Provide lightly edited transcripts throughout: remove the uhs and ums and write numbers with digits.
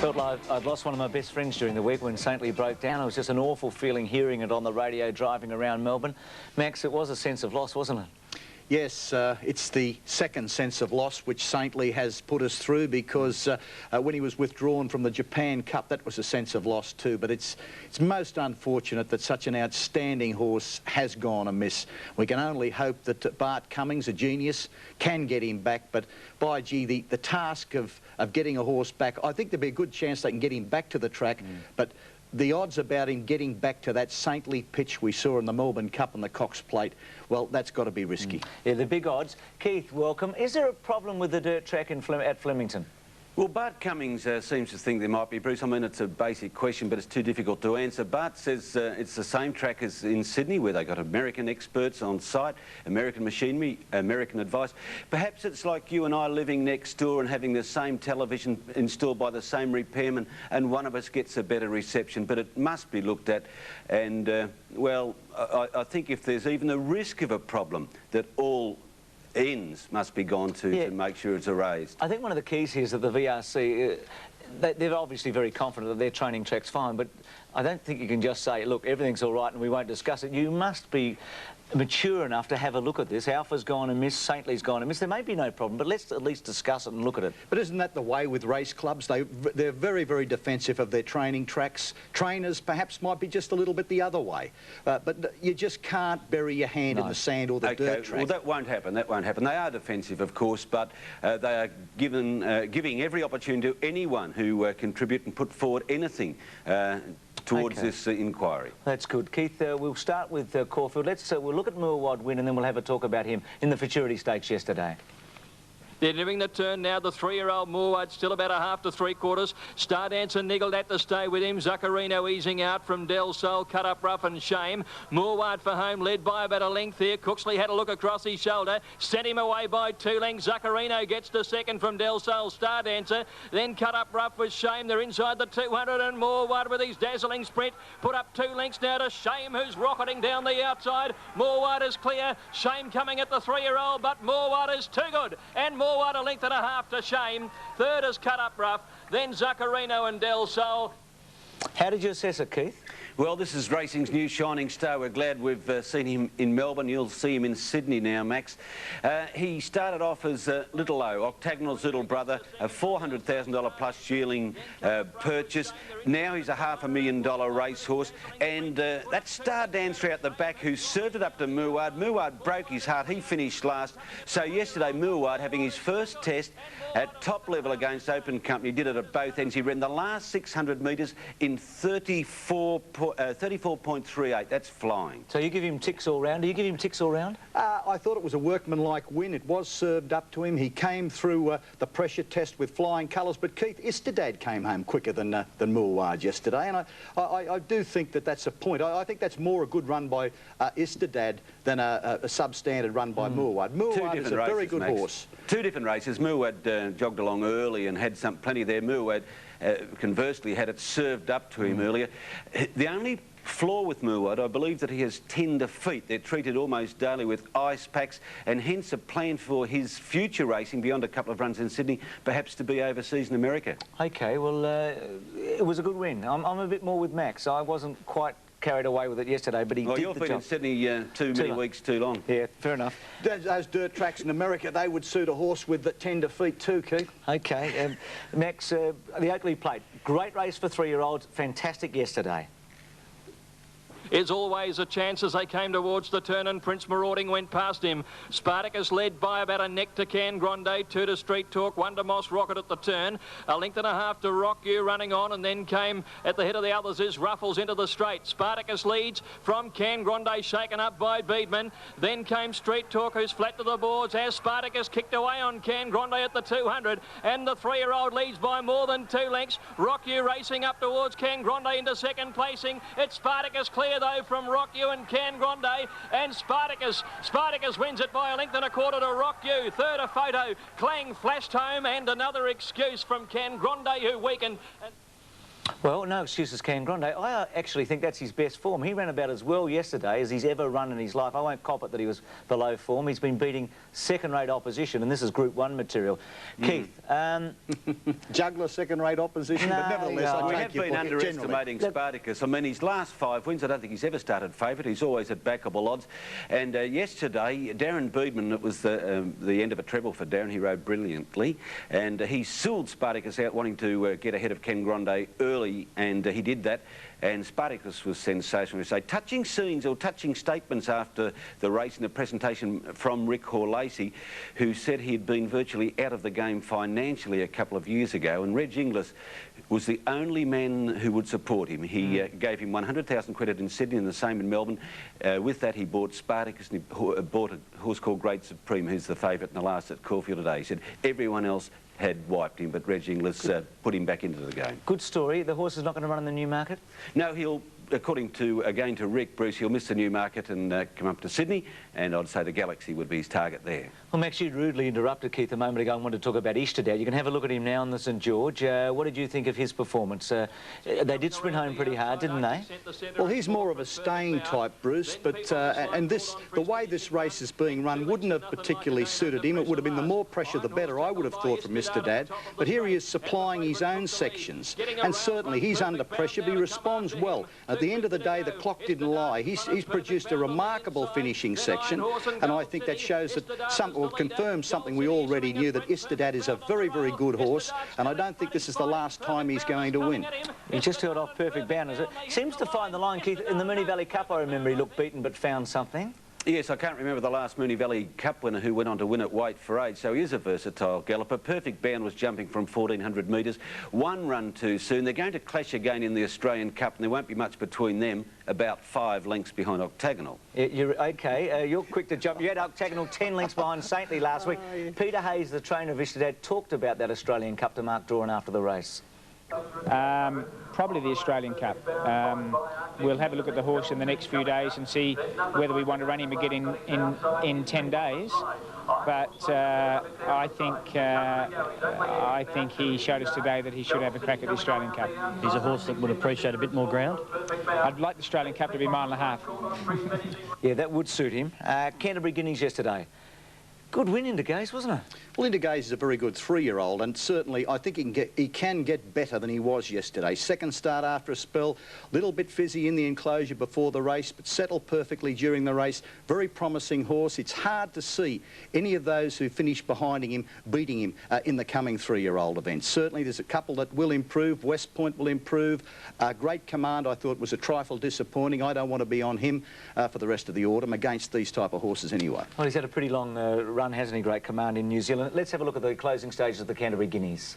Felt like I'd lost one of my best friends during the week when Saintly broke down. It was just an awful feeling hearing it on the radio driving around Melbourne. Max, it was a sense of loss, wasn't it? Yes, it's the second sense of loss which Saintly has put us through, because when he was withdrawn from the Japan Cup, that was a sense of loss too. But it's most unfortunate that such an outstanding horse has gone amiss. We can only hope that Bart Cummings, a genius, can get him back. But by gee, the task of getting a horse back, I think there'd be a good chance they can get him back to the track. But the odds about him getting back to that Saintly pitch we saw in the Melbourne Cup and the Cox Plate, well, that's got to be risky. Yeah, the big odds. Keith, welcome. Is there a problem with the dirt track at Flemington? Well, Bart Cummings seems to think there might be, Bruce. I mean, it's a basic question, but it's too difficult to answer. Bart says it's the same track as in Sydney, where they got American experts on site, American machinery, American advice. Perhaps it's like you and I living next door and having the same television installed by the same repairman, and one of us gets a better reception, but it must be looked at. And, well, I think if there's even a risk of a problem, that all ends must be gone to make sure it's erased. I think one of the keys here is that the VRC, they're obviously very confident that their training track's fine, but I don't think you can just say, look, everything's all right and we won't discuss it. You must be mature enough to have a look at this. Alpha's gone amiss, Saintly's gone amiss. There may be no problem, but let's at least discuss it and look at it. But isn't that the way with race clubs? They're very, very defensive of their training tracks. Trainers perhaps might be just a little bit the other way. But you just can't bury your hand in the sand or the dirt track. Well, that won't happen. That won't happen. They are defensive, of course, but they are giving every opportunity to anyone who contribute and put forward anything towards this inquiry. That's good. Keith, we'll start with Caulfield. We'll look at Moorwad win and then we'll have a talk about him in the Futurity Stakes yesterday. They're doing the turn now. The 3-year-old Moorwad still about a half to three-quarters. Star Dancer niggled at to stay with him. Zuccarino easing out from Del Sol. Cut up rough and shame. Moorwad for home, led by about a length here. Cooksley had a look across his shoulder. Sent him away by 2 lengths. Zuccarino gets to second from Del Sol. Star Dancer. Then cut up rough with Shame. They're inside the 200 and Moorwad with his dazzling sprint. Put up 2 lengths now to Shame, who's rocketing down the outside. Moorwad is clear. Shame coming at the 3-year-old, but Moorwad is too good. And Moorwad a length and a half to Shame. Third is Cut Up Rough. Then Zuccarino and Del Sol. How did you assess it, Keith? Well, this is racing's new shining star. We're glad we've seen him in Melbourne. You'll see him in Sydney now, Max. He started off as Little O, Octagonal's little brother, a $400,000 plus yearling purchase. Now he's a $500,000 racehorse. And that Star Dancer out the back who served it up to Moorwad. Moorwad broke his heart. He finished last. So yesterday, Moorwad, having his first test at top level against Open Company, did it at both ends. He ran the last 600 metres in 34.38. That's flying. So you give him ticks all round. Do you give him ticks all round? I thought it was a workmanlike win. It was served up to him. He came through the pressure test with flying colours. But Keith, Istedad came home quicker than Moorwad yesterday, and I do think that that's a point. I think that's more a good run by Istedad than a substandard run by Moorwad. Moorwad is a very good horse. 2 different races. Moorwad jogged along early and had plenty there. Moorwad, conversely, had it served up to him earlier. The only flaw with Moorwad, I believe that he has tender feet. They're treated almost daily with ice packs, and hence a plan for his future racing beyond a couple of runs in Sydney, perhaps to be overseas in America. OK, well, it was a good win. I'm a bit more with Max. I wasn't quite carried away with it yesterday, but he did the job. You've been in Sydney too many weeks too long. Yeah, fair enough. Those dirt tracks in America, they would suit a horse with the tender feet too, Keith. OK, Max, the Oakley Plate, great race for 3-year-olds, fantastic yesterday. Is always a chance as they came towards the turn, and Prince Marauding went past him. Spartacus led by about a neck to Can Grande, 2 to Street Talk, 1 to Moss Rocket at the turn, a length and a half to Rock You running on, and then came at the head of the others is Ruffles into the straight. Spartacus leads from Can Grande, shaken up by Beedman. Then came Street Talk, who's flat to the boards as Spartacus kicked away on Can Grande at the 200, and the 3-year-old leads by more than 2 lengths. Rock You racing up towards Can Grande into second placing. It's Spartacus clear though from Rock You and Can Grande, and Spartacus wins it by a length and a quarter to Rock You. Third a Photo, Clang flashed home, and another excuse from Can Grande who weakened. Well, no excuses, Can Grande. I actually think that's his best form. He ran about as well yesterday as he's ever run in his life. I won't cop it that he was below form. He's been beating second-rate opposition, and this is Group 1 material. Keith, juggler second-rate opposition, no, but nevertheless, we I have take your been point underestimating Spartacus. I mean, his last 5 wins, I don't think he's ever started favourite. He's always at backable odds. And yesterday, Darren Beedman, it was the end of a treble for Darren. He rode brilliantly, and he sooled Spartacus out, wanting to get ahead of Ken Grande early, and he did that. And Spartacus was sensational. We say touching scenes or touching statements after the race in the presentation from Rick Horlacey, who said he'd been virtually out of the game financially a couple of years ago, and Reg Inglis was the only man who would support him. He gave him 100,000 credit in Sydney and the same in Melbourne. With that, he bought Spartacus, and he bought a horse called Great Supreme, who's the favourite in the last at Caulfield today. He said everyone else had wiped him, but Reg Inglis put him back into the game. good story. The horse is not going to run in the Newmarket? No, he'll, according to, again to Rick, Bruce, he'll miss the Newmarket and come up to Sydney, and I'd say the Galaxy would be his target there. Well, Max, you rudely interrupted Keith a moment ago and wanted to talk about Ishtadad. You can have a look at him now on the St George. What did you think of his performance? They did sprint home pretty hard, didn't they? Well, he's more of a staying type, Bruce, but and the way this race is being run wouldn't have particularly suited him. It would have been the more pressure the better, I would have thought, from Mr Dad. But here he is supplying his own sections, and certainly he's under pressure, but he responds well. At the end of the day, the clock didn't lie. He's produced a remarkable finishing section, and I think that shows that will confirm something we already knew, that Istadad is a very, very good horse, and I don't think this is the last time he's going to win. He just held off Perfect Bound. Seems to find the line, Keith. In the Moonee Valley Cup, I remember he looked beaten but found something. Yes, I can't remember the last Moonee Valley Cup winner who went on to win at weight for age, so he is a versatile galloper. Perfect Bound was jumping from 1,400 metres, one run too soon. They're going to clash again in the Australian Cup, and there won't be much between them, about 5 lengths behind Octagonal. You're okay. You're quick to jump. You had Octagonal 10 lengths behind Saintly last week. Peter Hayes, the trainer of Ishtadad, talked about that Australian Cup to Mark Doran after the race. Probably the Australian Cup. We'll have a look at the horse in the next few days and see whether we want to run him again in 10 days. But I think he showed us today that he should have a crack at the Australian Cup. He's a horse that would appreciate a bit more ground. I'd like the Australian Cup to be 1.5 miles. Yeah, that would suit him. Canterbury Guineas yesterday. Good win into Gaze, wasn't it? Well, Intergaze is a very good 3-year-old, and certainly I think he can get better than he was yesterday. Second start after a spell, little bit fizzy in the enclosure before the race, but settled perfectly during the race. Very promising horse. It's hard to see any of those who finish behind him beating him in the coming 3-year-old events. Certainly there's a couple that will improve. West Point will improve. Great Command, I thought, was a trifle disappointing. I don't want to be on him for the rest of the autumn against these type of horses anyway. Well, he's had a pretty long run, hasn't he, Great Command, in New Zealand. Let's have a look at the closing stages of the Canterbury Guineas.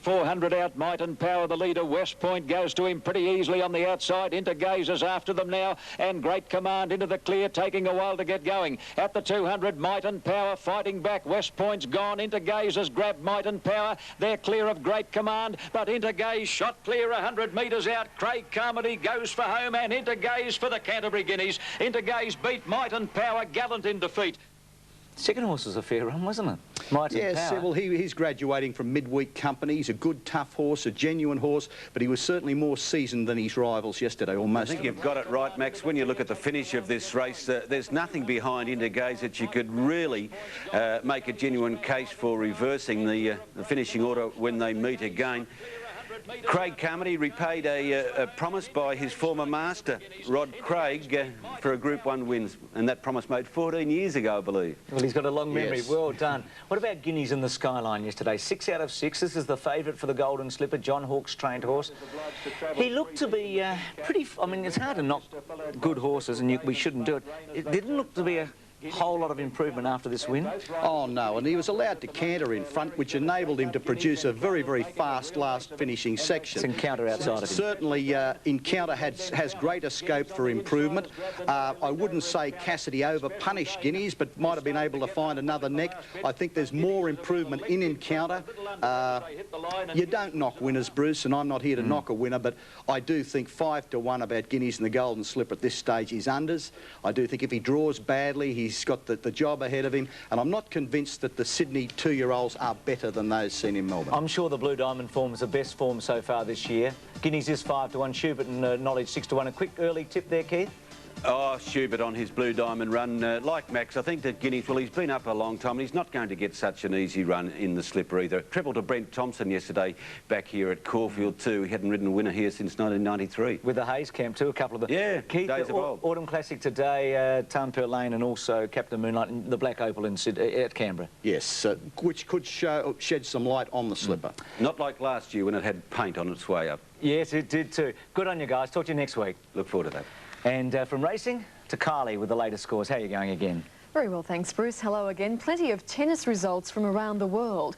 400 out, Might and Power, the leader. West Point goes to him pretty easily on the outside. Into Gazers after them now, and Great Command into the clear, taking a while to get going. At the 200, Might and Power fighting back. West Point's gone. Into Gazers grabbed Might and Power. They're clear of Great Command, but Into Gaze shot clear 100 metres out. Craig Carmody goes for home, and Into Gaze for the Canterbury Guineas. Into Gaze beat Might and Power, gallant in defeat. Second horse was a fair run, wasn't it? Might and Power. Well, he's graduating from midweek company. He's a good, tough horse, a genuine horse, but he was certainly more seasoned than his rivals yesterday, almost. I think you've got it right, Max. When you look at the finish of this race, there's nothing behind Into Gaze that you could really make a genuine case for reversing the finishing order when they meet again. Craig Carmody repaid a promise by his former master, Rod Craig, for a Group 1 win, and that promise made 14 years ago, I believe. Well, he's got a long memory. Yes. Well done. What about Guineas in the Skyline yesterday? 6 out of 6. This is the favourite for the Golden Slipper, John Hawke's trained horse. He looked to be pretty... I mean, it's hard to knock good horses, and we shouldn't do it. It didn't look to be a whole lot of improvement after this win. Oh no, and he was allowed to canter in front, which enabled him to produce a very, very fast last finishing section. It's Encounter outside of him. Certainly Encounter has greater scope for improvement. I wouldn't say Cassidy over-punished Guineas, but might have been able to find another neck. I think there's more improvement in Encounter. You don't knock winners, Bruce, and I'm not here to knock a winner, but I do think 5 to 1 about Guineas and the Golden Slipper at this stage is unders. I do think if he draws badly, he's he's got the job ahead of him, and I'm not convinced that the Sydney 2-year-olds are better than those seen in Melbourne. I'm sure the Blue Diamond form is the best form so far this year. Guineas is 5-1, Schubert and Knowledge 6-1. A quick early tip there, Keith? Oh, Schubert on his Blue Diamond run. Like Max, I think that Guineas, well, he's been up a long time and he's not going to get such an easy run in the slipper either. Treble to Brent Thompson yesterday back here at Caulfield too. He hadn't ridden a winner here since 1993. With the Hayes camp too, a couple of them. Yeah, Keith, days of old. Autumn Classic today, Tarnpert Lane and also Captain Moonlight and the Black Opal in at Canberra. Yes, which could shed some light on the slipper. Not like last year when it had paint on its way up. Yes, it did too. Good on you guys. Talk to you next week. Look forward to that. And from racing to Kylie with the latest scores. How are you going again? Very well, thanks, Bruce. Hello again. Plenty of tennis results from around the world.